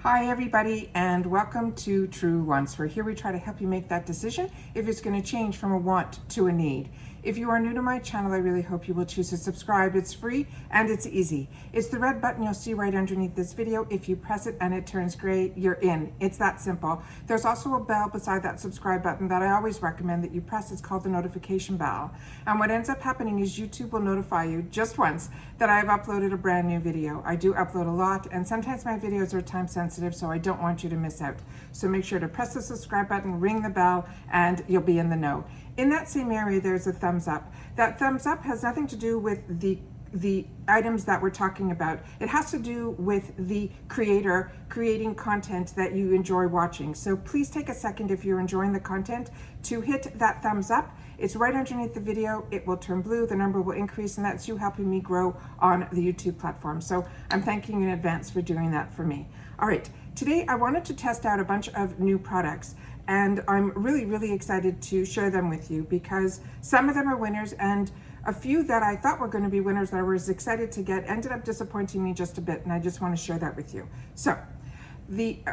Hi everybody, and welcome to True Wants, where here we try to help you make that decision if it's going to change from a want to a need. If you are new to my channel, I really hope you will choose to subscribe. It's free and it's easy. It's the red button you'll see right underneath this video. If you press it and it turns gray, you're in. It's that simple. There's also a bell beside that subscribe button that I always recommend that you press. It's called the notification bell. And what ends up happening is YouTube will notify you just once that I've uploaded a brand new video. I do upload a lot, and sometimes my videos are time sensitive, so I don't want you to miss out. So make sure to press the subscribe button, ring the bell, and you'll be in the know. In that same area, there's a thumbs up. That thumbs up has nothing to do with the items that we're talking about. It has to do with the creator creating content that you enjoy watching. So please take a second, if you're enjoying the content, to hit that thumbs up. It's right underneath the video. It will turn blue, the number will increase, and that's you helping me grow on the YouTube platform. So I'm thanking you in advance for doing that for me. All right, today I wanted to test out a bunch of new products, and I'm really excited to share them with you because some of them are winners, and a few that I thought were going to be winners that I was excited to get ended up disappointing me just a bit, and I just want to share that with you. So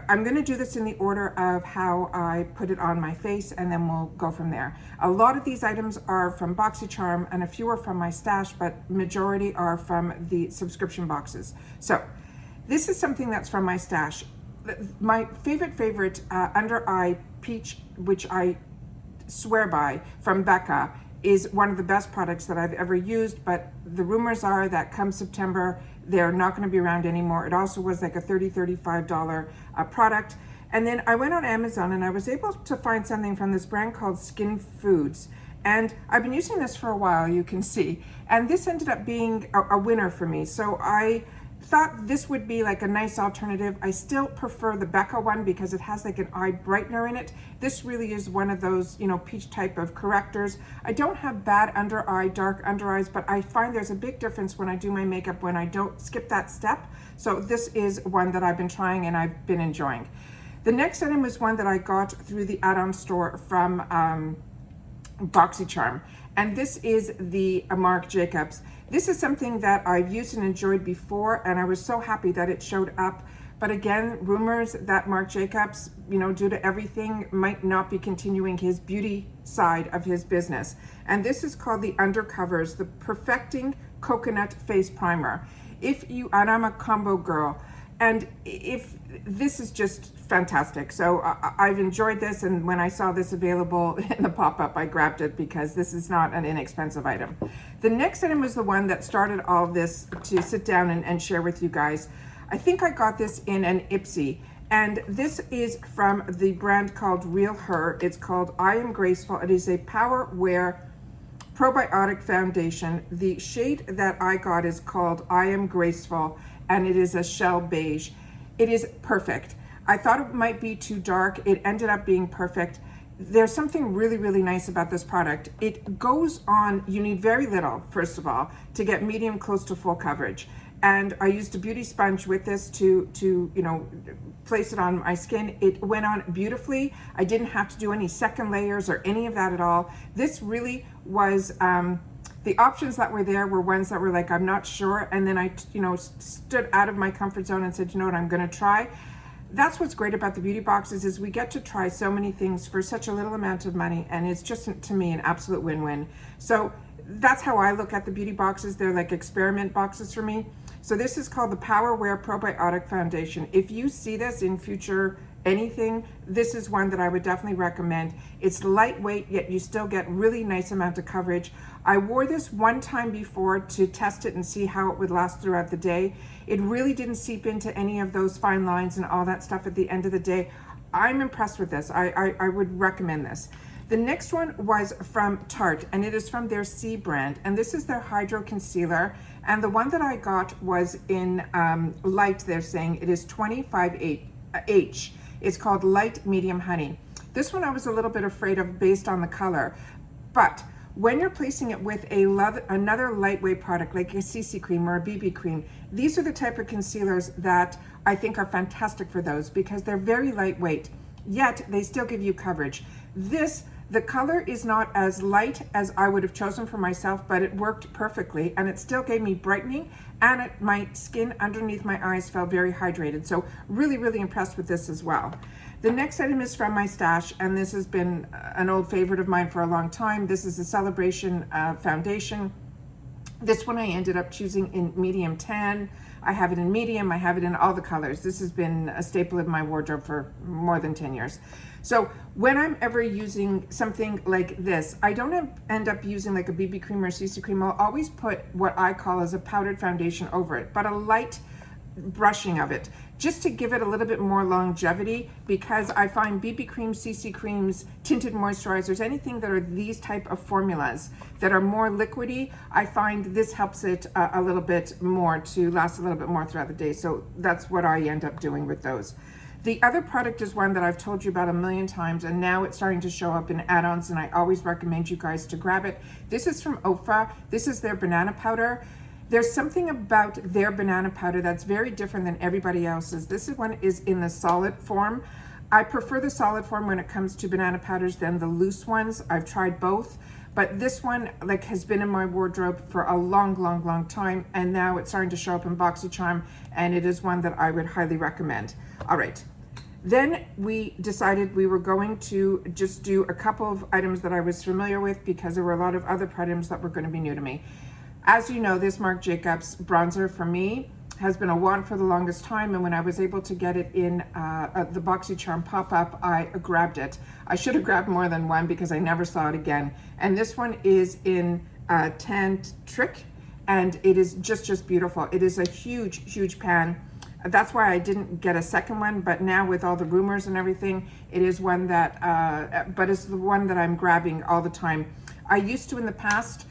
I'm going to do this in the order of how I put it on my face, and then we'll go from there. A lot of these items are from Boxycharm, and a few are from my stash, but majority are from the subscription boxes. So this is something that's from my stash. My favorite under eye peach, which I swear by, from Beckham, is one of the best products that I've ever used, but the rumors are that come September, they're not going to be around anymore. It also was like a $35 product. And then I went on Amazon and I was able to find something from this brand called SkinFoods. And I've been using this for a while, you can see. And this ended up being a winner for me. So I thought this would be like a nice alternative. I still prefer the Beckham one because it has like an eye brightener in it. This really is one of those, you know, peach type of correctors. I don't have bad under eye, dark under eyes, but I find there's a big difference when I do my makeup when I don't skip that step. So this is one that I've been trying and I've been enjoying. The next item was one that I got through the add-on store from Boxycharm, and this is the Marc Jacobs. This is something that I've used and enjoyed before, and I was so happy that it showed up. But again, rumors that Marc Jacobs, you know, due to everything, might not be continuing his beauty side of his business. And this is called the UnderCover's, the Perfecting Coconut Face Primer. And I'm a combo girl, and if this is just fantastic. So I've enjoyed this, and when I saw this available in the pop-up, I grabbed it because this is not an inexpensive item. The next item was the one that started all of this to sit down and share with you guys. I think I got this in an IPSY, and this is from the brand called RealHer. It's called I Am Graceful. It is a Power Wear Probiotic Foundation. The shade that I got is called I Am Graceful, and it is a shell beige. It is perfect. I thought it might be too dark. It ended up being perfect. There's something really nice about this product. It goes on, you need very little, first of all, to get medium close to full coverage. And I used a beauty sponge with this to you know, place it on my skin. It went on beautifully. I didn't have to do any second layers or any of that at all. This really was, the options that were there were ones that were like, I'm not sure. And then I, you know, stood out of my comfort zone and said, you know what, I'm gonna try. That's what's great about the beauty boxes, is we get to try so many things for such a little amount of money, and it's just, to me, an absolute win-win. So that's how I look at the beauty boxes. They're like experiment boxes for me. So this is called the Power Wear Probiotic Foundation. If you see this in future anything, this is one that I would definitely recommend. It's lightweight, yet you still get really nice amount of coverage. I wore this one time before to test it and see how it would last throughout the day. It really didn't seep into any of those fine lines and all that stuff at the end of the day. I'm impressed with this. I would recommend this. The next one was from Tarte, and it is from their Sea brand, and this is their Hydro Concealer, and the one that I got was in light. They're saying it is 25H. It's called Light Medium Honey. This one I was a little bit afraid of based on the color, but when you're placing it with another lightweight product like a CC cream or a BB cream, these are the type of concealers that I think are fantastic for those because they're very lightweight, yet they still give you coverage. This The color is not as light as I would have chosen for myself, but it worked perfectly, and it still gave me brightening, and my skin underneath my eyes felt very hydrated. So really, really impressed with this as well. The next item is from my stash, and this has been an old favorite of mine for a long time. This is the Celebration foundation. This one I ended up choosing in medium tan. I have it in medium, I have it in all the colors. This has been a staple of my wardrobe for more than 10 years. So when I'm ever using something like this, I don't end up using like a BB cream or CC cream. I'll always put what I call as a powdered foundation over it, but a light brushing of it, just to give it a little bit more longevity, because I find BB cream, CC creams, tinted moisturizers, anything that are these type of formulas that are more liquidy, I find this helps it a little bit more to last a little bit more throughout the day. So that's what I end up doing with those. The other product is one that I've told you about a million times, and now it's starting to show up in add-ons, and I always recommend you guys to grab it. This is from OFRA. This is their banana powder. There's something about their banana powder that's very different than everybody else's. This one is in the solid form. I prefer the solid form when it comes to banana powders than the loose ones. I've tried both, but this one like has been in my wardrobe for a long time, and now it's starting to show up in Boxycharm, and it is one that I would highly recommend. All right. Then we decided we were going to just do a couple of items that I was familiar with, because there were a lot of other items that were going to be new to me. As you know, this Marc Jacobs bronzer for me has been a want for the longest time, and when I was able to get it in the Boxycharm pop-up, I grabbed it. I should have grabbed more than one because I never saw it again. And this one is in Tantric, and it is just beautiful. It is a huge pan. That's why I didn't get a second one, but now with all the rumors and everything, it is one that, but it's the one that I'm grabbing all the time. I used to in the past,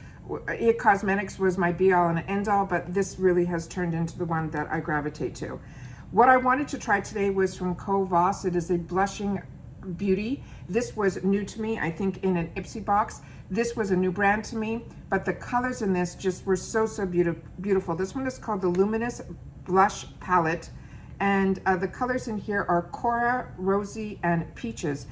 IT Cosmetics was my be all and end all, but this really has turned into the one that I gravitate to. What I wanted to try today was from KVoss. It is a blushing beauty. This was new to me, I think in an IPSY box. This was a new brand to me, but the colors in this just were so beautiful. This one is called the Luminous Blush Palette, and the colors in here are CORA, ROSY, and Peaches,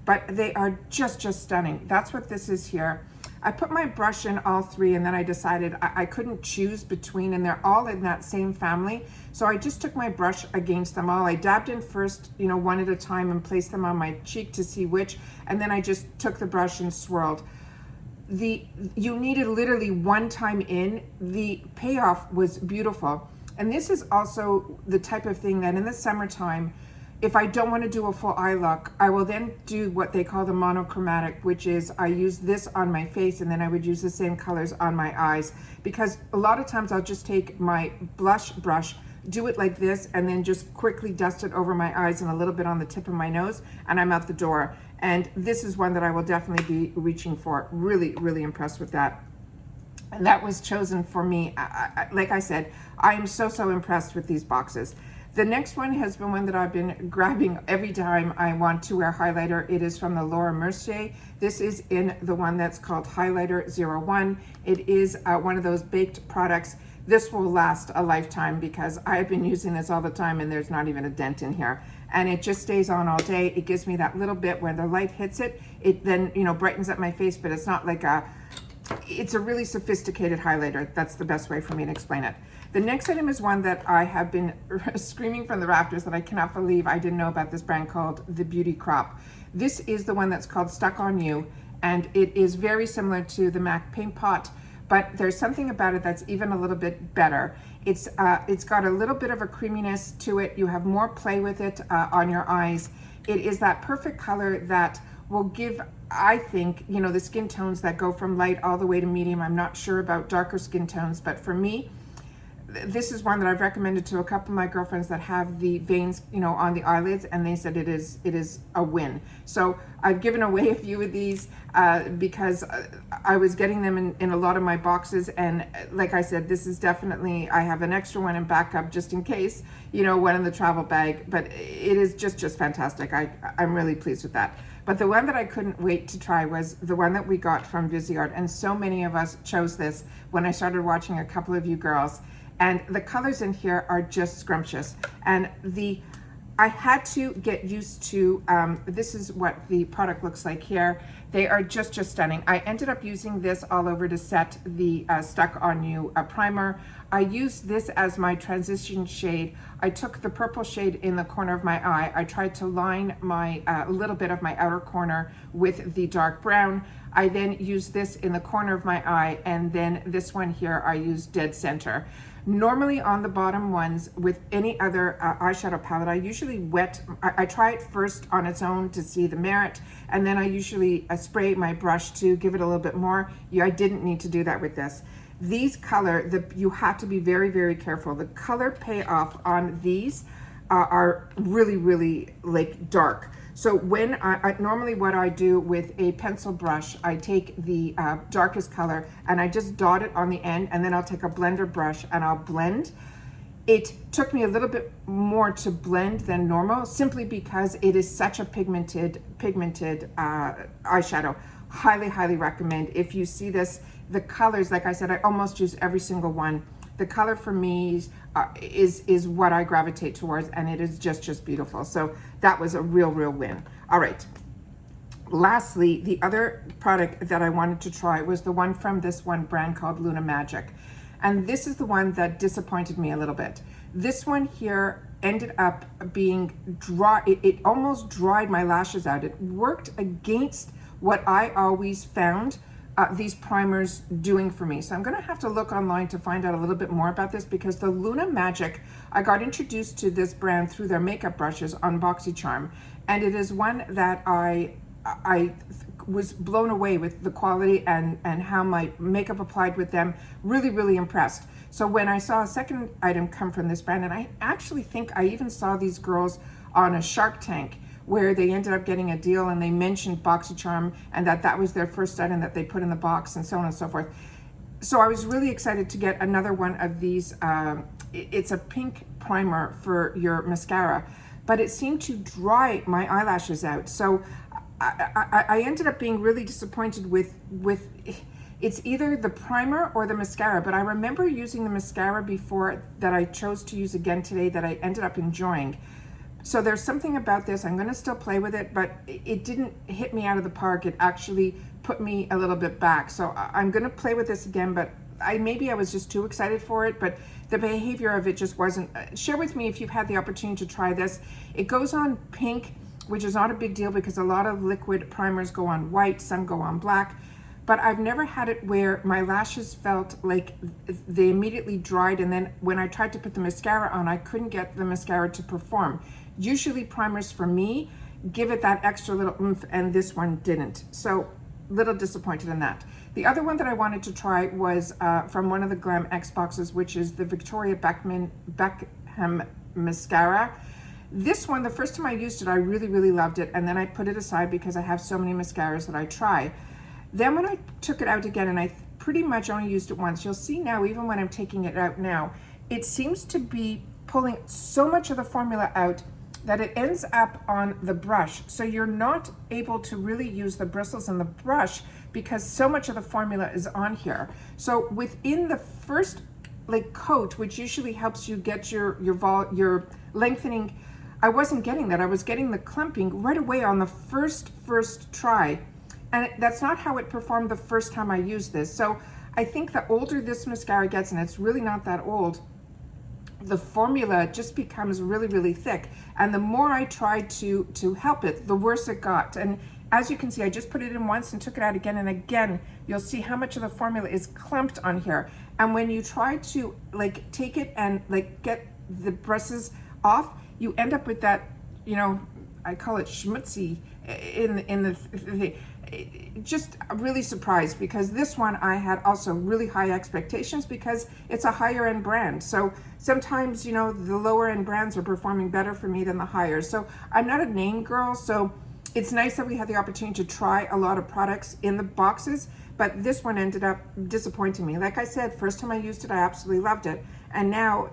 but they are just stunning. That's what this is here. I put my brush in all three, and then I decided I couldn't choose between, and they're all in that same family. So I just took my brush against them all. I dabbed in first, you know, one at a time, and placed them on my cheek to see which, and then I just took the brush and swirled. You needed literally one time in. The payoff was beautiful. And this is also the type of thing that in the summertime, if I don't want to do a full eye look, I will then do what they call the monochromatic, which is I use this on my face, and then I would use the same colors on my eyes, because a lot of times I'll just take my blush brush, do it like this, and then just quickly dust it over my eyes and a little bit on the tip of my nose, and I'm out the door. And this is one that I will definitely be reaching for. Really impressed with that. And that was chosen for me. Like I said, I am so impressed with these boxes. The next one has been one that I've been grabbing every time I want to wear highlighter. It is from the Laura Mercier. This is in the one that's called Highlighter 01. It is one of those baked products. This will last a lifetime because I've been using this all the time, and there's not even a dent in here. And it just stays on all day. It gives me that little bit when the light hits it, it then, you know, brightens up my face, but it's not like it's a really sophisticated highlighter. That's the best way for me to explain it. The next item is one that I have been screaming from the rafters that I cannot believe I didn't know about this brand, called the Beauty Crop. This is the one that's called Stuck on You, and it is very similar to the MAC Paint Pot, but there's something about it that's even a little bit better. It's got a little bit of a creaminess to it. You have more play with it on your eyes. It is that perfect color that will give, I think, you know, the skin tones that go from light all the way to medium. I'm not sure about darker skin tones, but for me, this is one that I've recommended to a couple of my girlfriends that have the veins, you know, on the eyelids, and they said it is a win. So I've given away a few of these because I was getting them in a lot of my boxes, and like I said, this is definitely, I have an extra one in backup just in case, you know, one in the travel bag, but it is just fantastic. I'm really pleased with that. But the one that I couldn't wait to try was the one that we got from Viseart, and so many of us chose this when I started watching a couple of you girls. And the colors in here are just scrumptious. And I had to get used to, this is what the product looks like here. They are just stunning. I ended up using this all over to set the Stuck On You primer. I used this as my transition shade. I took the purple shade in the corner of my eye. I tried to line my a little bit of my outer corner with the dark brown. I then used this in the corner of my eye, and then this one here I used dead center. Normally on the bottom ones with any other eyeshadow palette, I usually I try it first on its own to see the merit, and then I usually spray my brush to give it a little bit more. I didn't need to do that with this. These color, you have to be very careful. The color payoff on these are really like dark. So when normally what I do with a pencil brush, I take the darkest color and I just dot it on the end, and then I'll take a blender brush and I'll blend. It took me a little bit more to blend than normal, simply because it is such a pigmented eyeshadow. Highly recommend. If you see this, the colors, like I said, I almost use every single one. The color for me is what I gravitate towards, and it is just beautiful. So that was a real win. All right. Lastly, the other product that I wanted to try was the one from this one brand called Luna Magic. And this is the one that disappointed me a little bit. This one here ended up being dry. It almost dried my lashes out. It worked against what I always found these primers doing for me. So I'm gonna have to look online to find out a little bit more about this, because the Luna Magic, I got introduced to this brand through their makeup brushes on Boxycharm, and it is one that I was blown away with the quality and how my makeup applied with them. Really impressed. So when I saw a second item come from this brand, and I actually think I even saw these girls on a Shark Tank, where they ended up getting a deal, and they mentioned Boxycharm and that was their first item that they put in the box, and so on and so forth. So I was really excited to get another one of these. It's a pink primer for your mascara, but it seemed to dry my eyelashes out. So I ended up being really disappointed with it's either the primer or the mascara, but I remember using the mascara before that I chose to use again today that I ended up enjoying. So there's something about this. I'm going to still play with it, but it didn't hit me out of the park. It actually put me a little bit back. So I'm going to play with this again, but maybe I was just too excited for it, but the behavior of it just wasn't. Share with me if you've had the opportunity to try this. It goes on pink, which is not a big deal because a lot of liquid primers go on white, some go on black. But I've never had it where my lashes felt like they immediately dried, and then when I tried to put the mascara on, I couldn't get the mascara to perform. Usually primers for me give it that extra little oomph, and this one didn't. So little disappointed in that. The other one that I wanted to try was from one of the Glam X boxes, which is the Victoria Beckham mascara. This one, the first time I used it, I really loved it, and then I put it aside because I have so many mascaras that I try. Then when I took it out again, and I pretty much only used it once, you'll see now, even when I'm taking it out now, it seems to be pulling so much of the formula out that it ends up on the brush. So you're not able to really use the bristles in the brush because so much of the formula is on here. So within the first coat, which usually helps you get your lengthening, I wasn't getting that. I was getting the clumping right away on the first try. And that's not how it performed the first time I used this. So I think the older this mascara gets, and it's really not that old, the formula just becomes really thick. And the more I tried to help it, the worse it got. And as you can see, I just put it in once and took it out again and again. You'll see how much of the formula is clumped on here. And when you try to take it and get the brushes off, you end up with that, I call it schmutzy in the just really surprised, because this one I had also really high expectations because it's a higher end brand. So sometimes, the lower end brands are performing better for me than the higher. So I'm not a name girl, so it's nice that we had the opportunity to try a lot of products in the boxes, but this one ended up disappointing me. Like I said, first time I used it, I absolutely loved it. And now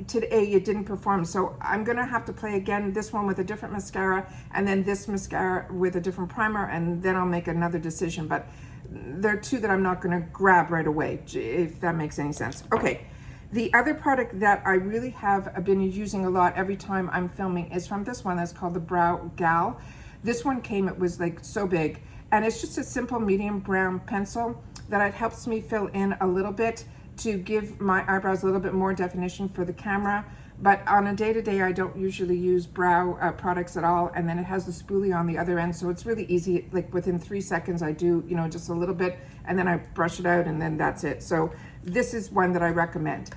today it didn't perform. So I'm gonna have to play again, this one with a different mascara, and then this mascara with a different primer, and then I'll make another decision. But there are two that I'm not gonna grab right away, if that makes any sense. Okay, The other product that I really have been using a lot every time I'm filming is from this one that's called the BrowGal. This one came, it was like so big, and it's just a simple medium brown pencil that it helps me fill in a little bit to give my eyebrows a little bit more definition for the camera. But on a day-to-day, I don't usually use brow products at all, and then it has the spoolie on the other end, so it's really easy. Like within 3 seconds, I do, you know, just a little bit, and then I brush it out, and then that's it. So this is one that I recommend.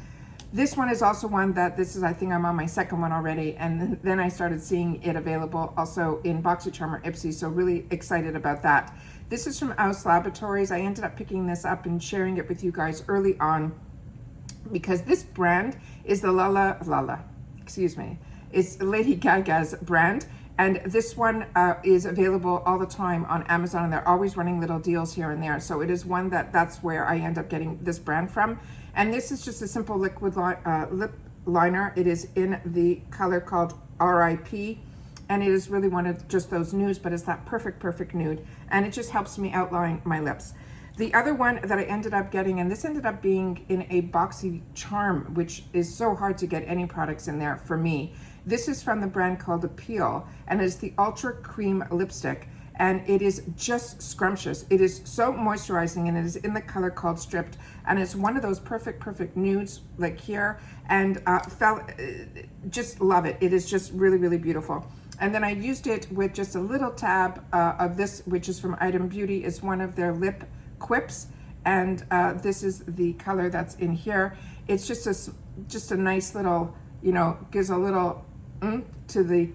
This one is also one that I think I'm on my second one already, and then I started seeing it available also in Boxycharm or IPSY, so really excited about that. This is from Haus Laboratories. I ended up picking this up and sharing it with you guys early on because this brand is the it's Lady Gaga's brand, and this one is available all the time on Amazon, and they're always running little deals here and there. So it is one that's where I end up getting this brand from. And this is just a simple liquid lip liner. It is in the color called RIP, and it is really one of just those nudes, but it's that perfect nude, and it just helps me outline my lips. The other one that I ended up getting, and this ended up being in a Boxycharm, which is so hard to get any products in there for me. This is from the brand called Appeal, and it's the Ultra Cream Lipstick, and it is just scrumptious. It is so moisturizing, and it is in the color called Stripped, and it's one of those perfect nudes like here, and just love it. It is just really beautiful. And then I used it with just a little tab of this, which is from Item Beauty. It's one of their lip quips, and this is the color that's in here. It's just a nice little, you know, gives a little to the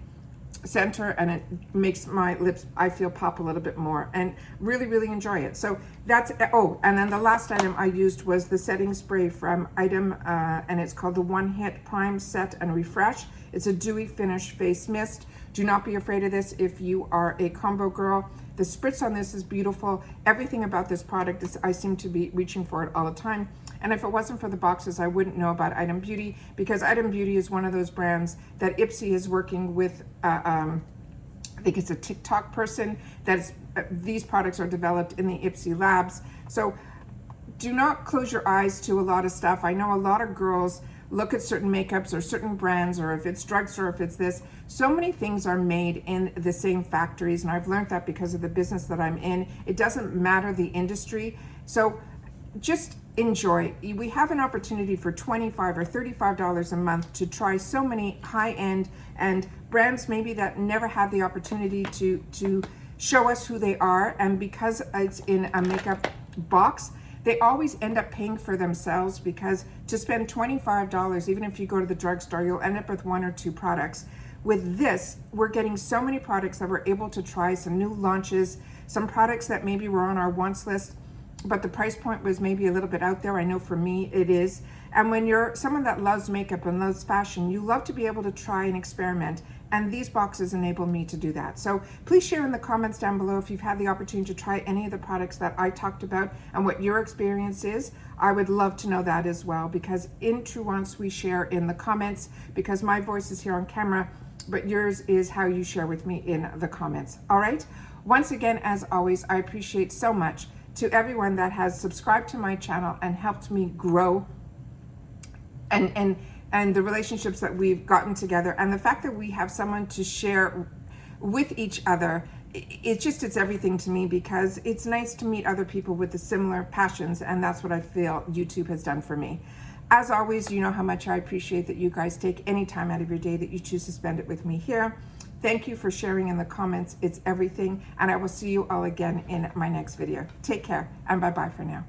center, and it makes my lips, I feel, pop a little bit more, and really enjoy it. So that's, oh, and then the last item I used was the setting spray from Item, and it's called the One Hit Prime Set and Refresh. It's a dewy finish face mist. Do not be afraid of this if you are a combo girl. The spritz on this is beautiful. Everything about this product is, I seem to be reaching for it all the time. And if it wasn't for the boxes, I wouldn't know about Item Beauty, because Item Beauty is one of those brands that IPSY is working with. I think it's a TikTok person that's, these products are developed in the IPSY labs. So do not close your eyes to a lot of stuff. I know a lot of girls look at certain makeups or certain brands, or if it's drugstore, if it's this. So many things are made in the same factories, and I've learned that because of the business that I'm in. It doesn't matter the industry. So just enjoy. We have an opportunity for $25 or $35 a month to try so many high-end and brands maybe that never had the opportunity to show us who they are, and because it's in a makeup box, they always end up paying for themselves, because to spend $25, even if you go to the drugstore, you'll end up with 1 or 2 products. With this, we're getting so many products that we're able to try, some new launches, some products that maybe were on our wants list, but the price point was maybe a little bit out there. I know for me it is. And when you're someone that loves makeup and loves fashion, you love to be able to try and experiment, and these boxes enable me to do that. So please share in the comments down below if you've had the opportunity to try any of the products that I talked about and what your experience is. I would love to know that as well, because in Truance we share in the comments, because my voice is here on camera, but yours is how you share with me in the comments. All right, once again, as always, I appreciate so much to everyone that has subscribed to my channel and helped me grow, and the relationships that we've gotten together, and the fact that we have someone to share with each other. It's everything to me, because it's nice to meet other people with the similar passions, and that's what I feel YouTube has done for me. As always, you know how much I appreciate that you guys take any time out of your day that you choose to spend it with me here. Thank you for sharing in the comments. It's everything, and I will see you all again in my next video. Take care, and bye-bye for now.